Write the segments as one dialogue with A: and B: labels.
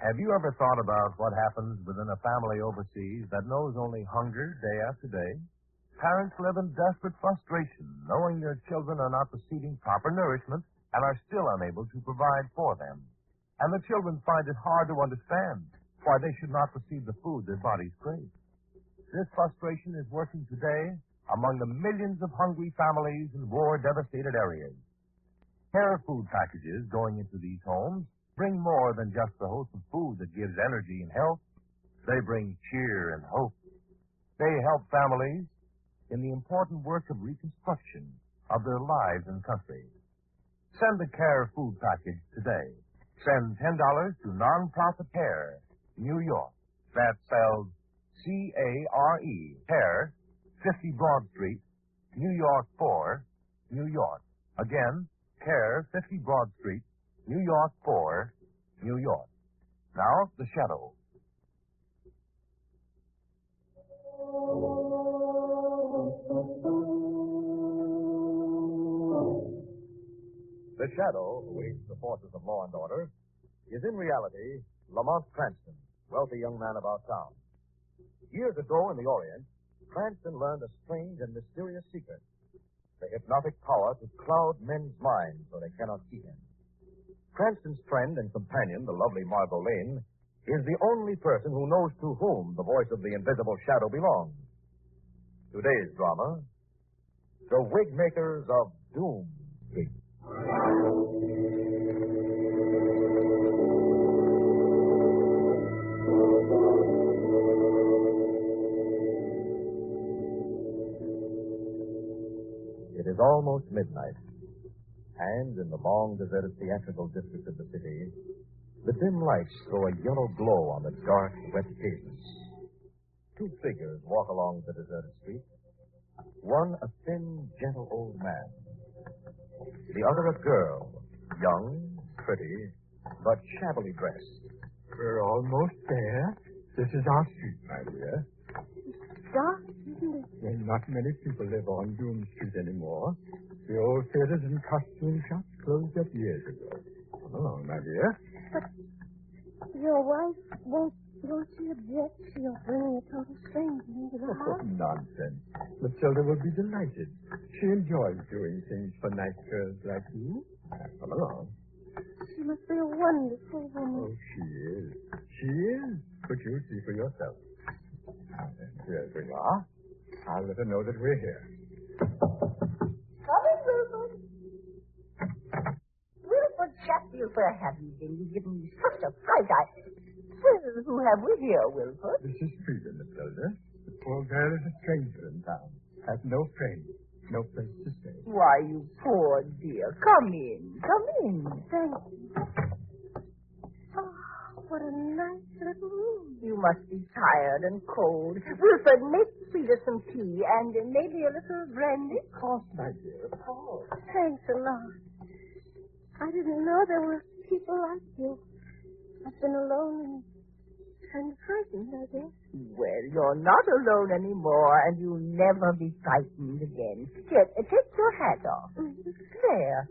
A: Have you ever thought about what happens within a family overseas that knows only hunger day after day? Parents live in desperate frustration, knowing their children are not receiving proper nourishment and are still unable to provide for them. And the children find it hard to understand why they should not receive the food their bodies crave. This frustration is working today among the millions of hungry families in war-devastated areas. Care food packages going into these homes bring more than just the wholesome food that gives energy and health. They bring cheer and hope. They help families in the important work of reconstruction of their lives and country. Send a Care food package today. Send $10 to Nonprofit Care, New York. That's spelled C-A-R-E, Care, 50 Broad Street, New York 4, New York. Again, Care, 50 Broad Street, New York 4, New York. Now, The Shadow.
B: The Shadow, who aids the forces of law and order, is in reality Lamont Cranston, wealthy young man about town. Years ago in the Orient, Cranston learned a strange and mysterious secret, the hypnotic power to cloud men's minds so they cannot see him. Cranston's friend and companion, the lovely Margot Lane, is the only person who knows to whom the voice of the invisible shadow belongs. Today's drama, The Wigmakers of Doom Street. It is almost midnight, and in the long, deserted theatrical district of the city, the dim lights throw a yellow glow on the dark, wet pavements. Two figures walk along the deserted street. One, a thin, gentle old man. The other, a girl, young, pretty, but shabbily dressed.
C: We're almost there. This is our street, my dear.
D: Dark, isn't it?
C: Well, not many people live on Doom Street anymore. The old theaters and costume shops closed up years ago. Come along, my dear.
D: But your wife won't she object to your bringing a total stranger into the house?
C: Nonsense. Matilda will be delighted. She enjoys doing things for nice girls like you. Come along.
D: She must be a wonderful woman.
C: Oh, she is. She is. But you'll see for yourself. Here we are. I'll let her know that we're here.
E: Come in, Wilford. Wilford Chatfield, where have you been? You've given me such a fright. Well, who have we here, Wilford?
C: This is Frida, Matilda. The poor girl is a stranger in town. Has no friends, no place to stay.
E: Why, you poor dear. Come in. Come in.
D: Thank you. Oh, what a nice little room.
E: You must be tired and cold. Wilford, make Frida some tea and maybe a little brandy.
C: Of course, my dear, of course.
D: Thanks a lot. I didn't know there were people like you. I've been alone and frightened, I guess.
E: Well, you're not alone anymore, and you'll never be frightened again. Here, take your hat off. There.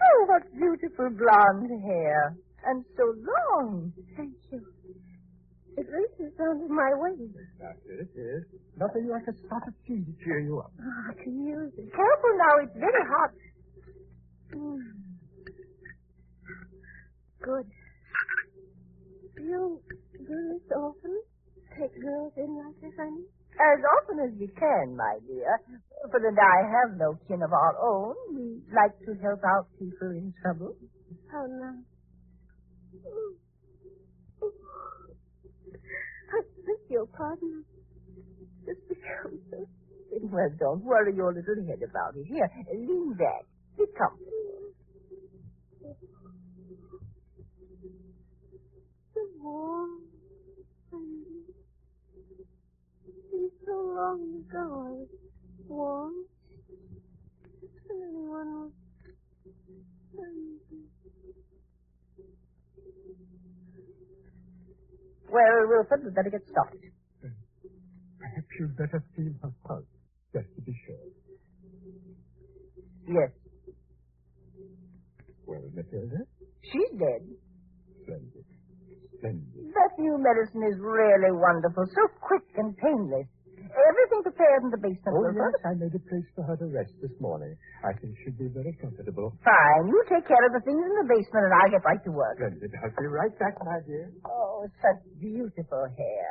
E: Oh, what beautiful blonde hair. And so long.
D: Thank you. It reaches down to my waist.
C: That's it, yes. Nothing like a spot of tea to cheer you up.
D: Oh, I can use it.
E: Careful now, it's very hot.
D: Good. You do this often? Take girls in like this, honey?
E: As often as we can, my dear. Wilford and I have no kin of our own. We like to help out people in trouble.
D: How nice. I beg your pardon. This becomes so...
E: Well, don't worry your little head about it. Here, lean back. Be comfortable.
D: So warm. It's so long ago I was warm. Anyone was...
E: Well, Wilford, we'd better get started.
C: Perhaps you'd better feel her pulse, just to be sure.
E: Yes.
C: Well, Matilda?
E: She's dead.
C: Splendid. Splendid.
E: That new medicine is really wonderful. So quick and painless. Everything prepared in the basement.
C: Oh,
E: Wilford.
C: yes, I made a place for her to rest this morning. I think she'll be very comfortable.
E: Fine. You take care of the things in the basement, and I'll get right to work.
C: Splendid. I'll be right back, my dear.
E: Oh, such beautiful hair.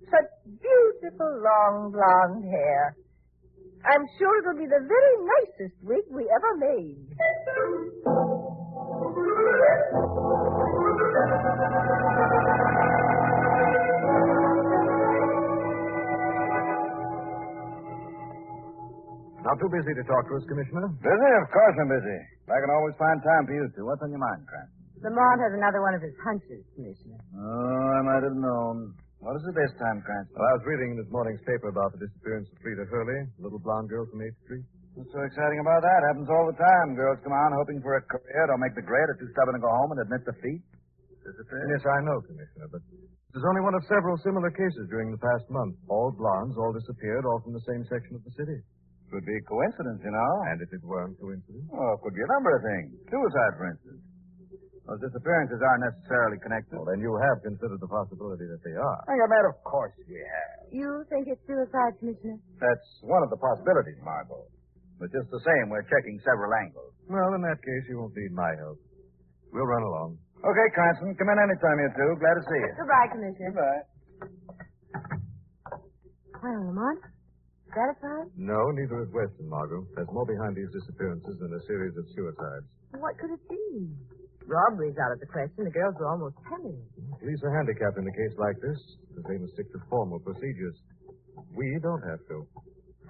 E: Such beautiful, long, blonde hair. I'm sure it'll be the very nicest wig we ever made.
B: Not too busy to talk to us, Commissioner?
F: Busy? Of course I'm busy. I can always find time for you two. What's on your mind, Cranston?
G: Lamont has another one of his hunches, Commissioner.
F: Oh, I might have known. What is it this time, Cranston?
B: Well, I was reading in this morning's paper about the disappearance of Frida Hurley, the little blonde girl from 8th Street.
F: What's so exciting about that? Happens all the time. Girls come on hoping for a career, don't make the grade, are too stubborn to go home and admit defeat. Disappear?
B: Yes, I know, Commissioner, but this is only one of several similar cases during the past month. All blondes, all disappeared, all from the same section of the city.
F: Could be a coincidence, you know.
B: And if it weren't coincidence?
F: Oh, it could be a number of things. Suicide, for instance. Those disappearances aren't necessarily connected.
B: Well, then you have considered the possibility that they are.
F: I bet, of course we have.
G: You think it's suicide, Commissioner?
F: That's one of the possibilities, Margot. But just the same, we're checking several angles.
B: Well, in that case, you won't need my help. We'll run along.
F: Okay, Cranston, come in anytime, you two. Glad to see you.
G: Goodbye, Commissioner.
F: Goodbye.
G: Well, Lamont, satisfied?
B: No, neither is Weston, Margot. There's more behind these disappearances than a series of suicides.
G: What could it be? Robbery's out of the question. The girls were almost penniless.
B: Police are handicapped in a case like this because they must stick to formal procedures. We don't have to.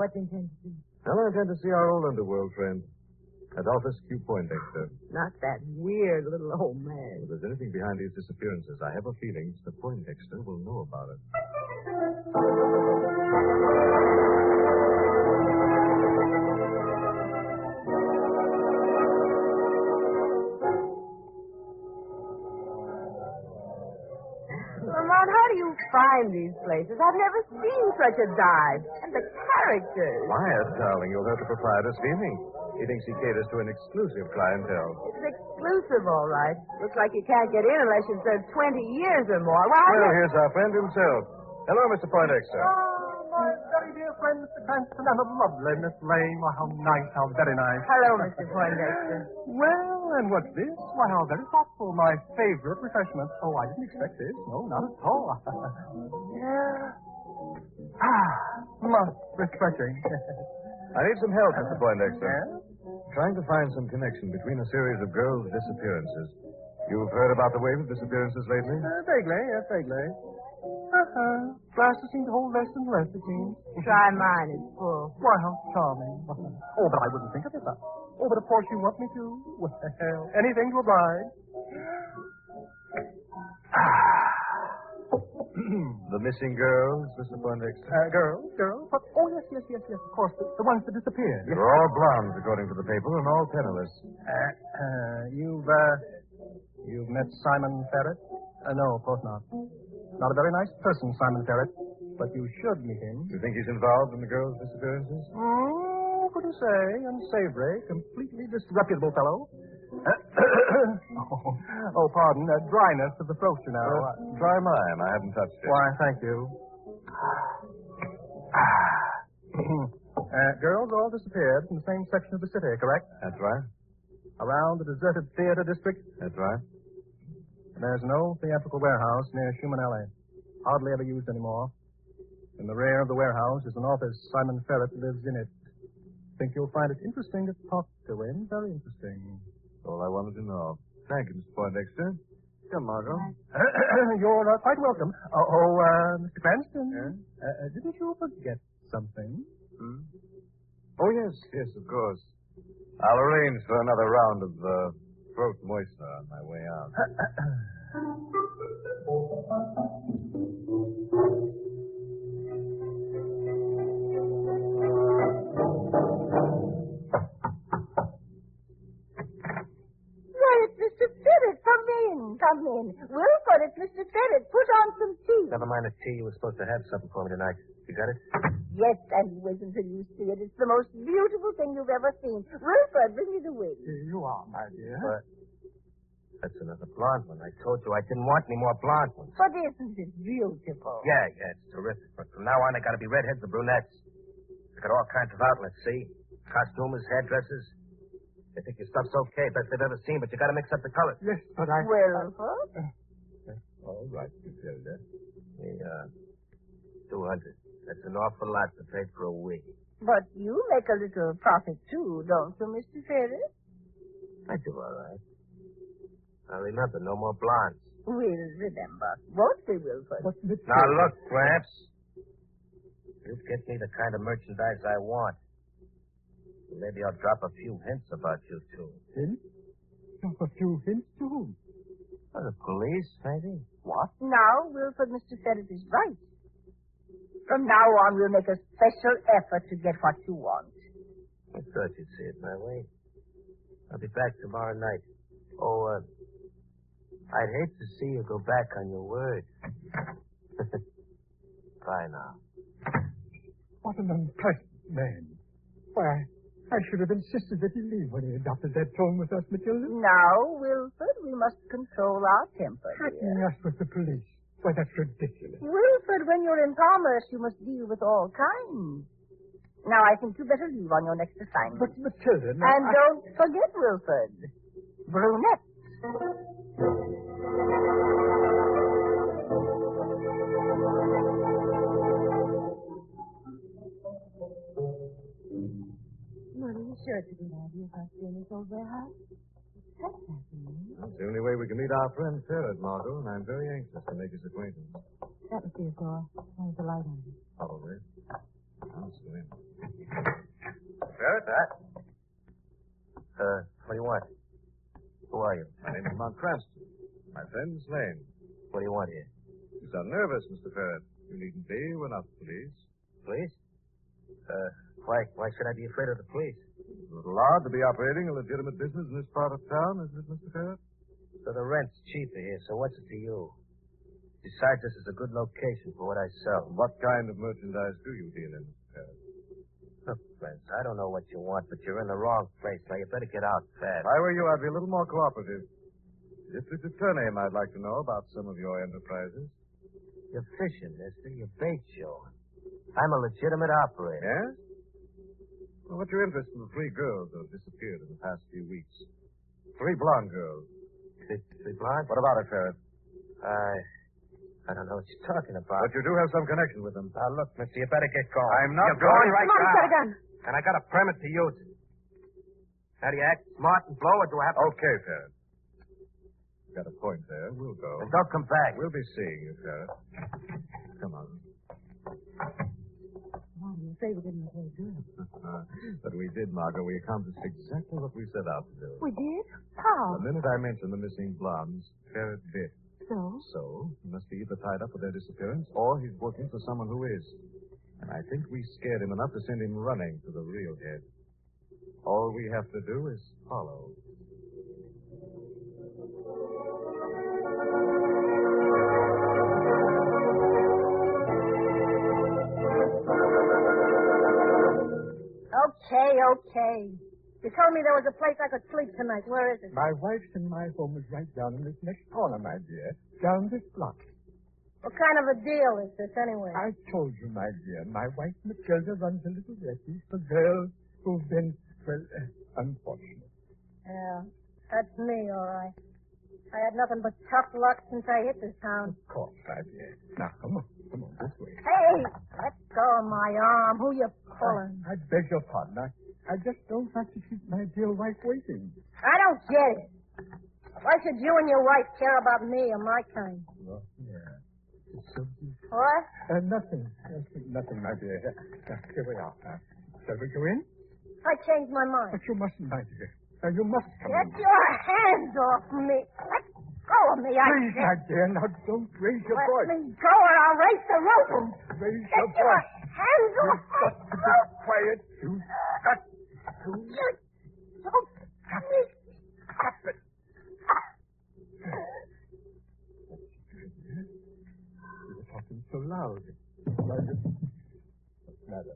G: What do you intend to do?
B: Well, I intend to see our old underworld friend, Adolphus Q. Poindexter.
G: Not that weird little old man.
B: If there's anything behind these disappearances, I have a feeling Mr. Poindexter will know about it.
G: Lamont, how do you find these places? I've never seen such a dive. And the characters.
B: Quiet, darling. You'll hurt the proprietor steaming. He thinks he caters to an exclusive clientele.
G: It's exclusive, all right. Looks like you can't get in unless you've served 20 years or more. Why,
B: Well, here's our friend himself. Hello, Mr. Poindexter.
A: Oh, my very dear friend, Mr. Cranston, and the lovely Miss Lane. Oh, how nice, how very nice.
G: Hello, Mr. Poindexter.
A: Well, and what's this? Why, how very thoughtful. My favorite refreshment. Oh, I didn't expect this. No, not at all. Most refreshing.
B: I need some help, Mr. Poindexter.
A: Yes?
B: Trying to find some connection between a series of girls' disappearances. You've heard about the wave of disappearances lately?
A: Vaguely, yes, vaguely. Glasses seem to hold less and less, it seems.
G: Try mine. It's full.
A: Why, how charming. Oh, but I wouldn't think of it. Oh, but of course you want me to. Well, anything to oblige.
B: The missing girls, Mr. Poindexter?
A: Girls? But, oh, yes, of course. The ones that disappeared.
B: They're all blondes, according to the paper, and all penniless.
A: You've met Simon Ferret? No, of course not. Not a very nice person, Simon Ferret, but you should meet him.
B: You think he's involved in the girls' disappearances?
A: Couldn't say. Unsavory, completely disreputable fellow. Pardon. Dryness of the throat, you know.
B: Try mine. I haven't touched it.
A: Why, thank you. Girls all disappeared from the same section of the city, correct?
B: That's right.
A: Around the deserted theater district?
B: That's right.
A: There's no theatrical warehouse near Schumann Alley. Hardly ever used anymore. In the rear of the warehouse is an office. Simon Ferret lives in it. Think you'll find it interesting to talk to him? Very interesting.
B: All I wanted to know. Thank you, Mr. Poindexter. Come, Margot.
A: You're quite welcome. Mr. Cranston. Didn't you forget something?
B: Oh, yes, of course. I'll arrange for another round of throat moistener on my way out.
E: Come in. Wilford, it's Mr. Ferret. Put on some tea.
H: Never mind the tea. You were supposed to have something for me tonight. You got it?
E: Yes, and wait until you see it. It's the most beautiful thing you've ever seen. Wilford, bring me the wig.
C: Here you are, my dear.
H: That's another blonde one. I told you I didn't want any more blonde ones.
E: But isn't it beautiful?
H: Yeah, it's terrific. But from now on, they got to be redheads or brunettes. They got all kinds of outlets, see? Costumers, hairdressers. They think your stuff's okay, best they've ever seen, but you got to mix up the colors.
C: Yes, but I...
E: Wilford?
C: All right, Matilda.
H: Yeah, 200. That's an awful lot to pay for a wig.
E: But you make a little profit, too, don't you, Mr. Ferris?
H: I do all right. Now remember, no more blondes.
E: We'll remember. Won't we, Wilford?
C: But Matilda...
H: Now look, Gramps. You get me the kind of merchandise I want. Maybe I'll drop a few hints about you two.
C: Hints? Drop a few hints to whom?
H: Oh, the police, maybe?
C: What?
E: Now, Wilford, Mr. Ferris is right. From now on, we'll make a special effort to get what you want.
H: I thought you'd see it my way. I'll be back tomorrow night. Oh, I'd hate to see you go back on your word. Bye now.
C: What an unpleasant man. Why, I should have insisted that he leave when he adopted that tone with us, Matilda.
E: Now, Wilford, we must control our temper,
C: Threatening
E: dear.
C: us with the police. Why, that's ridiculous.
E: Wilford, when you're in commerce, you must deal with all kinds. Now, I think you better leave on your next assignment.
C: But, Matilda... Now,
E: And don't forget, Wilford, brunette.
D: Mother, you sure it's a good idea if I stay in this old warehouse? That's fascinating.
B: That's the only way we can meet our friend Ferret, Margot, and I'm very anxious to make his acquaintance.
D: That must be a door. There's the light on it.
B: Probably. Let's go in.
H: Ferret? That? What do you want? Who are you?
B: My name is Lamont Cranston. My friend's Lane.
H: What do you want here?
B: You sound nervous, Mr. Ferret. You needn't be. We're not the police.
H: Police? Why should I be afraid of the police?
B: It's a little odd to be operating a legitimate business in this part of town, isn't it, Mr. Ferret?
H: So the rent's cheaper here, so what's it to you? Besides, this is a good location for what I sell.
B: What kind of merchandise do you deal in, Mr. Ferret?
H: Look, friends, I don't know what you want, but you're in the wrong place. Now, you better get out fast.
B: If I were you, I'd be a little more cooperative. District Attorney might like to know about some of your enterprises.
H: You're fishing, mister. You're bait showing. I'm a legitimate operator.
B: Yes? Well, what's your interest in the 3 girls that have disappeared in the past few weeks? 3 blonde girls.
H: Three blondes?
B: What about it, Ferret?
H: I don't know what you're talking about.
B: But you do have some connection with them.
H: Now, look, mister, you better get going.
B: I'm not
H: You're going right
D: Mom,
H: now.
D: got a gun.
H: And I got a permit to use it. How do you act? Smart and blow, or do I have to...
B: Okay, Ferret. Got a point there. We'll go.
H: Then don't come back.
B: We'll be seeing you, Ferret. Come on.
D: Mom, you say we didn't play good.
B: But we did, Margot. We accomplished exactly what we set out to do.
D: We did? How?
B: The minute I mentioned the missing blondes, Ferret bit.
D: So?
B: So, he must be either tied up with their disappearance or he's working for someone who is. And I think we scared him enough to send him running to the real head. All we have to do is follow.
E: Okay. You told me there was a place I could sleep tonight. Where is it?
C: My wife's and my home is right down in this next corner, my dear. Down this block.
E: What kind of a deal is this, anyway?
C: I told you, my dear, my wife Matilda runs a little refuge for girls who've been, well, unfortunate.
E: Yeah, that's me, all right. I had nothing but tough luck since I hit this town.
C: Of course, my dear. Now, come on, this way.
E: Hey, let go of my arm. Who you pulling?
C: I beg your pardon. I just don't like to keep my dear wife waiting.
E: I don't get it. Why should you and your wife care about me or my kind?
C: Oh, yeah. It's so beautiful.
E: What?
C: Nothing, my dear. Here we are. Shall we go in?
E: I changed my mind.
C: But you mustn't, my dear. Now, you must come
E: Get
C: in.
E: your hands off me. Let go of me, I
C: Please,
E: said.
C: my dear, now don't raise your
E: Let
C: voice.
E: me go or I'll raise the roof.
C: Don't raise
E: Get
C: your
E: your
C: voice.
E: hands off
C: You've got to be quiet. You've got to
E: Don't me.
C: stop it. You were talking so loud. What's the matter?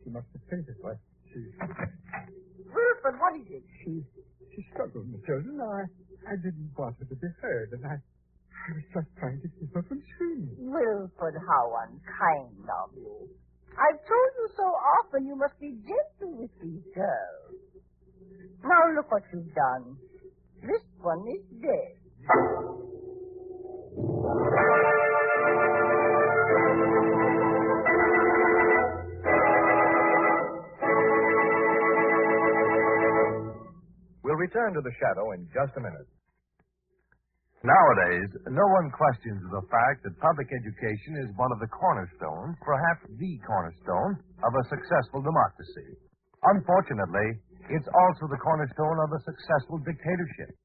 C: She must have fainted. Why? She
E: Wilford, what is it?
C: struggled, Matilda. No, I I didn't want her to be heard, and I was just trying to keep her from screaming.
E: Wilford, how unkind of you. I've told you so often you must be gentle with these girls. Now look what you've done. This one is dead.
B: We'll return to the shadow in just a minute.
A: Nowadays, no one questions the fact that public education is one of the cornerstones, perhaps the cornerstone, of a successful democracy. Unfortunately, it's also the cornerstone of a successful dictatorship.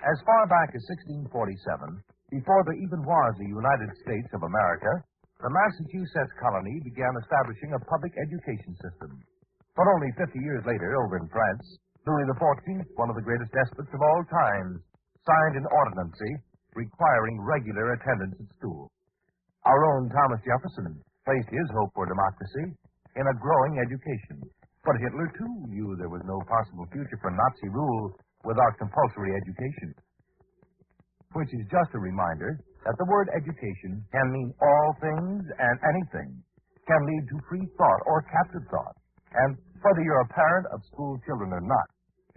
A: As far back as 1647, before there even was a United States of America, the Massachusetts colony began establishing a public education system. But only 50 years later, over in France, Louis XIV, one of the greatest despots of all time, signed an ordinancy requiring regular attendance at school. Our own Thomas Jefferson placed his hope for democracy in a growing education. But Hitler, too, knew there was no possible future for Nazi rule without compulsory education. Which is just a reminder that the word education can mean all things and anything, can lead to free thought or captive thought. And whether you're a parent of school children or not,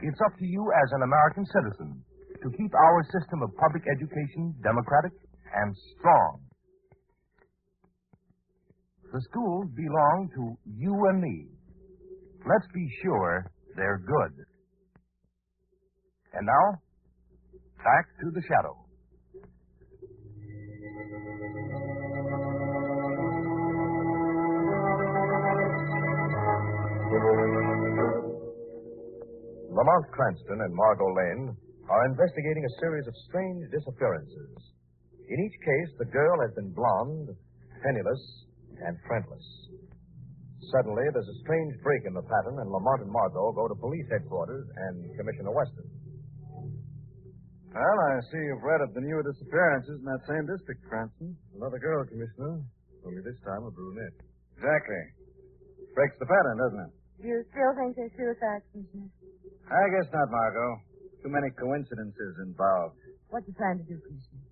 A: it's up to you as an American citizen to keep our system of public education democratic and strong. The schools belong to you and me. Let's be sure they're good. And now, back to the shadow.
B: Lamont Cranston and Margot Lane are investigating a series of strange disappearances. In each case, the girl has been blonde, penniless, and friendless. Suddenly, there's a strange break in the pattern, and Lamont and Margot go to police headquarters and Commissioner Weston.
F: Well, I see you've read of the newer disappearances in that same district, Cranston.
B: Another girl, Commissioner. Only this time a brunette.
F: Exactly. Breaks the pattern, doesn't it?
D: You still think they're suicides, Commissioner?
F: I guess not, Margot. Too many coincidences involved.
D: What you plan to do, Commissioner?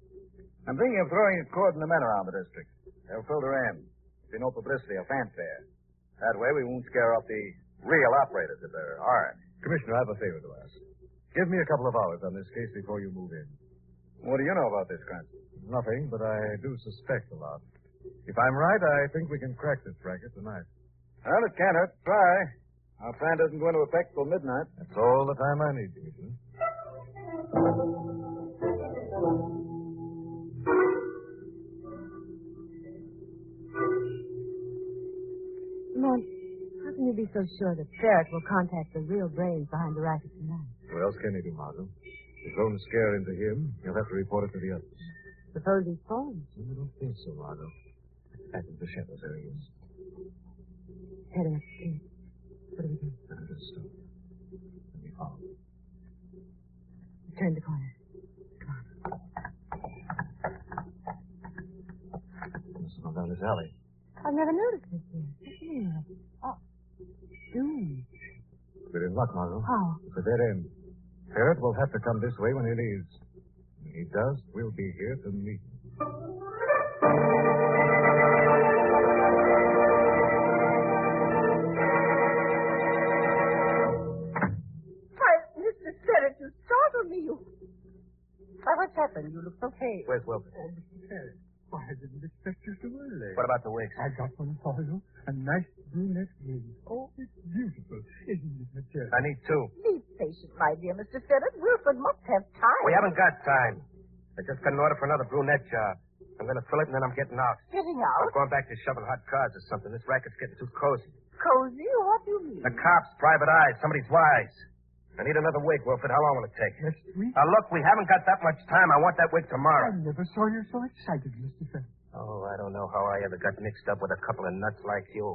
F: I'm thinking of throwing a cordon of men around the district. They'll filter in. There'll be no publicity or fanfare. That way we won't scare off the real operators if they're hard.
B: Commissioner, I have a favor to ask. Give me a couple of hours on this case before you move in.
F: What do you know about this, Cranston?
B: Nothing, but I do suspect a lot. If I'm right, I think we can crack this racket tonight.
F: Well, it can't hurt to try. Our plan doesn't go into effect till midnight.
B: That's all the time I need, Commissioner.
D: Mom, how can you be so sure that Ferret will contact the real brains behind the racket tonight?
B: What else can he do, Margot? If thrown a scare into him, he'll have to report it to the others.
D: Suppose he's phoned.
B: I don't think so, Margot. I think the shadows there he is.
D: Heading upstairs. What do we do?
B: Just stop. Let me follow.
D: Turn the corner.
B: Listen on down this alley.
D: I've never noticed this here. Yeah. Oh. Doom.
B: We're in luck, Margot.
D: How?
B: It's a dead end. Ferret will have to come this way when he leaves. When he does, we'll be here to meet him.
E: Why, Mr. Ferret, you startled me. Why, what's happened? You look so pale.
H: Where's Wilford?
C: Oh, Mr. Ferret, why, I didn't expect you so early.
H: What about the wigs?
C: I got one for you. A nice brunette wig. Oh, it's beautiful. Isn't it, Matilda?
H: I need two.
E: Be patient, my dear Mr. Ferret. Wilford must have time.
H: We haven't got time. I just got an order for another brunette job. I'm going to fill it, and then I'm getting out.
E: Getting
H: I'm
E: out?
H: going back to shoving hot cars or something. This racket's getting too cozy.
E: Cozy? What do you mean?
H: The cops, private eyes, somebody's wise. I need another wig, Wilford. How long will it take?
C: Next week?
H: Now, look, we haven't got that much time. I want that wig
C: I
H: tomorrow.
C: never saw you so excited, Mr. Ferret.
H: Oh, I don't know how I ever got mixed up with a couple of nuts like you.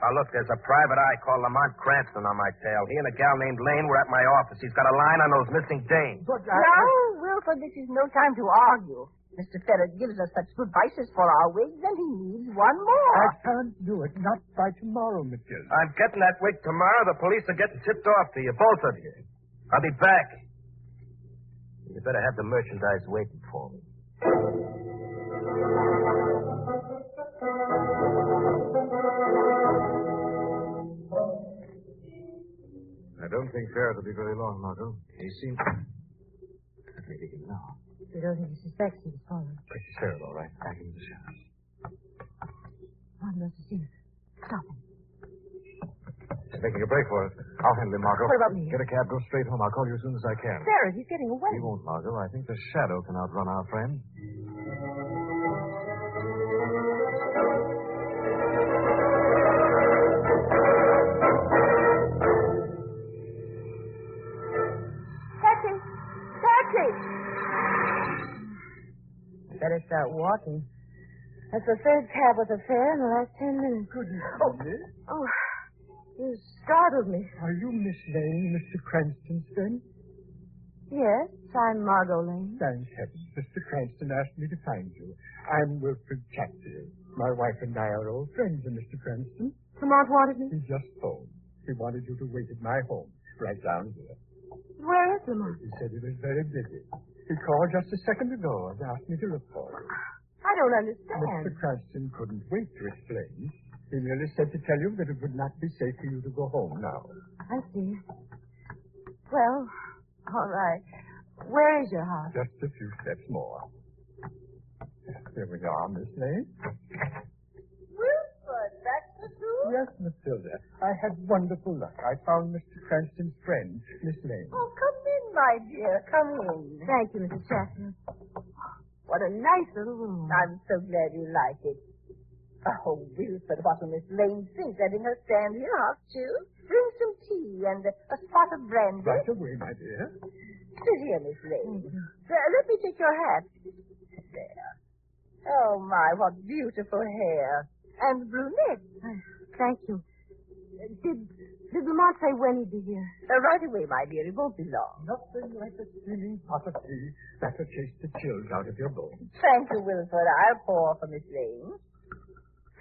H: Now, look, there's a private eye called Lamont Cranston on my tail. He and a gal named Lane were at my office. He's got a line on those missing dames.
C: But
E: Now, Wilford, this is no time to argue. Mr. Ferret gives us such good prices for our wigs, and he needs one more.
C: I can't do it. Not by tomorrow, Matilda.
H: I'm getting that wig tomorrow. The police are getting tipped off to you, both of you. I'll be back. You better have the merchandise waiting for me.
F: I don't think Barrett will be very long, Margot. He seems... Maybe him now.
G: You don't think he suspects he was followed?
F: Pretty sure, all right. Back into the shadows.
G: I'm not to see it. Stop him.
F: He's making a break for it. I'll handle him, Margot.
G: What about me?
F: Get a cab, go straight home. I'll call you as soon as I can.
G: Barrett, he's getting away.
F: He won't, Margot. I think the shadow can outrun our friend.
G: Taxi! Taxi! Better start walking. That's the third cab with a fare in the last 10 minutes.
C: Good evening, Miss.
G: Oh, you startled me.
C: Are you Miss Lane, Mr. Cranston's friend?
G: Yes, I'm Margot Lane.
C: Thank heavens. Mr. Cranston asked me to find you. I'm Wilfred Chatfield. My wife and I are old friends of Mr. Cranston.
G: Lamont wanted me.
C: He just phoned. He wanted you to wait at my home, right down here.
G: Where is Lamont?
C: He said he was very busy. He called just a second ago and asked me to look for you.
G: I don't
C: Mr.
G: understand.
C: Cranston couldn't wait to explain. He merely said to tell you that it would not be safe for you to go home now.
G: I see. Well, all right. Where is your house?
C: Just a few steps more. Here we are, Miss Lane.
E: Wilford, that's the truth?
C: Yes, Matilda. I had wonderful luck. I found Mr. Cranston's friend, Miss Lane.
E: Oh, come in, my dear. Come in.
G: Thank you, Mrs. Chatfield. What a nice little room.
E: I'm so glad you like it. Oh, Wilford, what will Miss Lane think, letting her stand here, half chilled? Bring some tea and a spot of brandy.
C: Right away, my dear.
E: Sit here, Miss Lane. Let me take your hat. There. Oh, my, what beautiful hair. And brunette.
G: Thank you. Did Lamont say when he'd be here?
E: Right away, my dear. It won't be long.
C: Nothing like a steaming pot of tea that'll chase the chills out of your bones.
E: Thank you, Wilford. I'll pour for Miss Lane.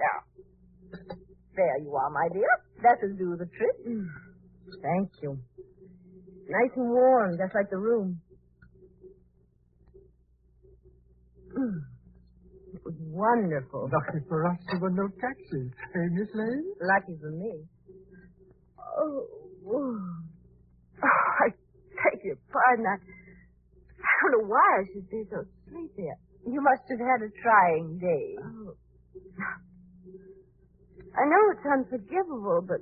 E: Now, there you are, my dear. That'll do the trick.
G: Thank you. Nice and warm, just like the room. It was wonderful.
C: Lucky for us there were no taxis. Hey, Miss Lane?
G: Lucky for me. Oh, I beg your pardon. I don't know why I should be so sleepy.
E: You must have had a trying day.
G: Oh. I know it's unforgivable, but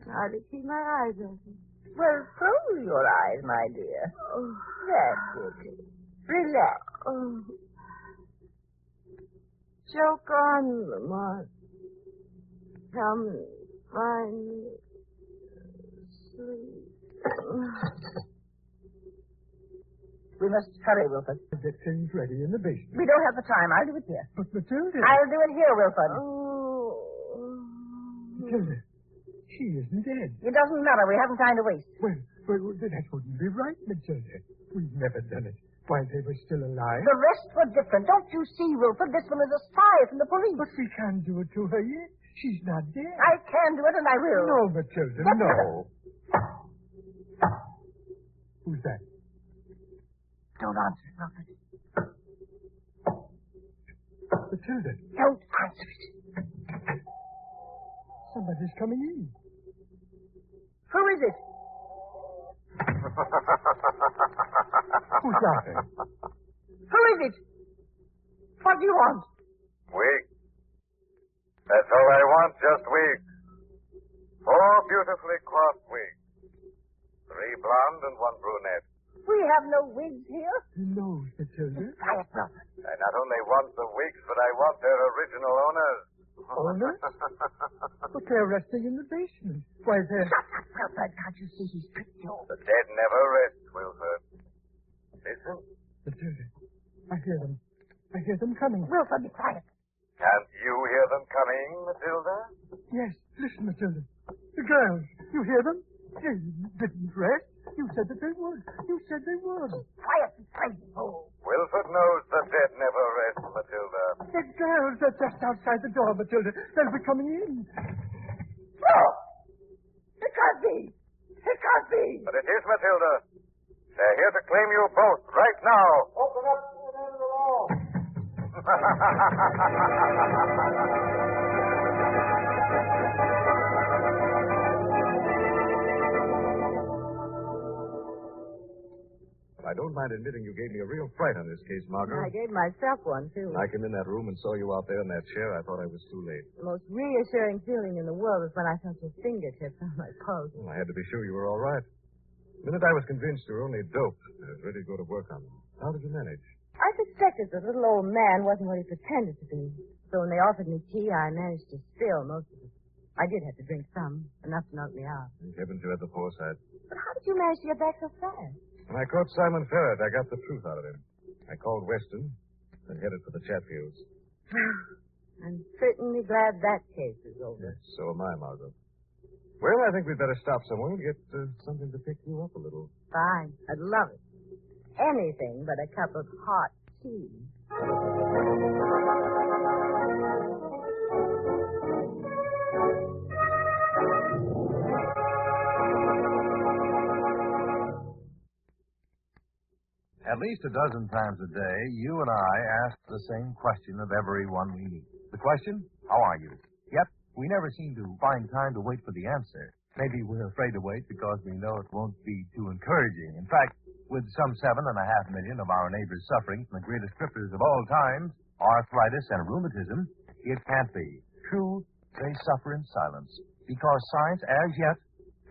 G: I hardly keep my eyes open.
E: Well, close your eyes, my dear.
G: Oh.
E: That's it. Relax.
G: Oh. Choke on, Lamont. Come, find me. Sleep.
E: We must hurry, Wilford.
C: Get things ready in the basement.
E: We don't have the time. I'll do it here.
C: But Matilda...
E: I'll do it here, Wilford.
G: Oh.
C: Matilda, she isn't dead.
E: It doesn't matter. We haven't time to waste.
C: Well, that wouldn't be right, Matilda. We've never done it while they were still alive.
E: The rest were different. Don't you see, Wilford? This one is a spy from the police.
C: But we can't do it to her yet. She's not dead.
E: I can do it, and I will.
C: No, Matilda, no. Who's that?
E: Don't answer it, Wilford.
C: Matilda.
E: Don't answer it.
C: Somebody's coming in.
E: Who is it?
C: Who's laughing?
E: Who is it? What do you want?
I: Weak. That's all I want, just weak. 4 beautifully coiffed wigs. 3 blonde and 1 brunette.
E: We have no wigs here.
C: He knows, Matilda.
E: Quiet, Wilford.
I: I not only want the wigs, but I want their original owners.
C: Owners? But they're resting in the basement. Why, they're...
E: Shut up, Wilford. Can't you see he's tricked you?
I: The dead never rest, Wilford. Listen.
C: Matilda, I hear them. I hear them coming.
E: Wilford, be quiet.
I: Can't you hear them coming, Matilda?
C: Yes, listen, Matilda. The girls, you hear them? They didn't rest. You said that they would. You said they would.
E: Quiet, you crazy fool.
I: Wilford knows the dead never rest, Matilda.
C: The girls are just outside the door, Matilda. They'll be coming in.
E: No! It can't be. It can't be.
I: But it is, Matilda. They're here here to claim you both right now.
B: Open up to the end of the wall.
F: I don't mind admitting you gave me a real fright on this case, Margot.
G: I gave myself one, too.
F: When I came in that room and saw you out there in that chair, I thought I was too late.
G: The most reassuring feeling in the world was when I felt your fingertips on my pulse.
F: Well, I had to be sure you were all right. The minute I was convinced you were only doped, I was ready to go to work on them. How did you manage?
G: I suspected the little old man wasn't what he pretended to be. So when they offered me tea, I managed to spill most of it. I did have to drink some, enough to knock me out.
F: Thank heavens you had the foresight.
G: But how did you manage to get back so fast?
F: When I caught Simon Ferret, I got the truth out of him. I called Weston and headed for the Chatfields.
G: I'm certainly glad that case is over.
F: Yes, so am I, Margot. Well, I think we'd better stop somewhere and get something to pick you up a little.
G: Fine. I'd love it. Anything but a cup of hot tea.
A: At least a dozen times a day, you and I ask the same question of everyone we meet. The question, how are you? Yet, we never seem to find time to wait for the answer. Maybe we're afraid to wait because we know it won't be too encouraging. In fact, with some 7.5 million of our neighbors suffering from the greatest grippers of all time, arthritis and rheumatism, it can't be. True, they suffer in silence because science, as yet,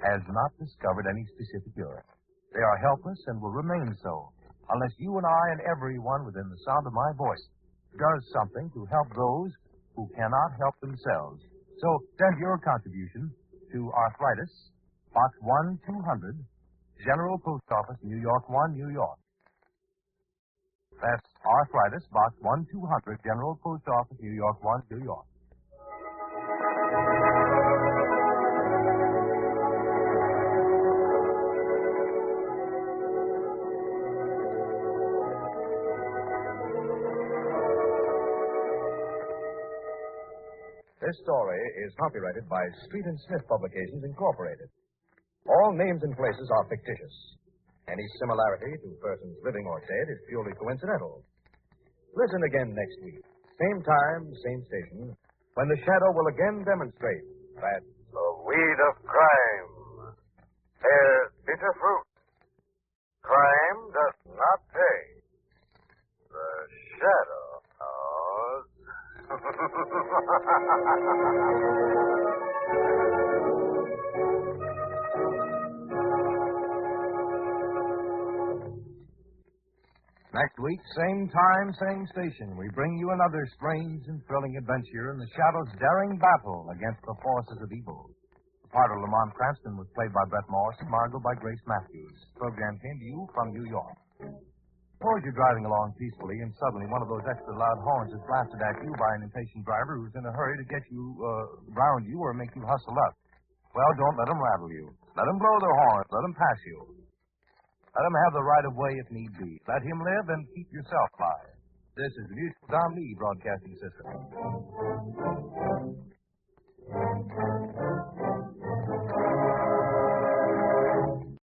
A: has not discovered any specific cure. They are helpless and will remain so unless you and I and everyone within the sound of my voice does something to help those who cannot help themselves. So send your contribution to Arthritis, Box 1200, General Post Office, New York 1, New York. That's Arthritis, Box 1200, General Post Office, New York 1, New York.
B: This story is copyrighted by Street and Smith Publications, Incorporated. All names and places are fictitious. Any similarity to persons living or dead is purely coincidental. Listen again next week. Same time, same station, when the Shadow will again demonstrate that
I: The weed of crime bears bitter fruit. Crime does not pay. The shadow knows.
A: Next week, same time, same station, we bring you another strange and thrilling adventure in the Shadow's daring battle against the forces of evil. The part of Lamont Cranston was played by Brett Morrison, Margot by Grace Matthews. The program came to you from New York. Suppose you're driving along peacefully and suddenly one of those extra loud horns is blasted at you by an impatient driver who's in a hurry to get you, round you or make you hustle up. Well, don't let them rattle you. Let them blow their horns. Let them pass you. Let him have the right of way if need be. Let him live and keep yourself by. This is the Musical Tom Lee Broadcasting System.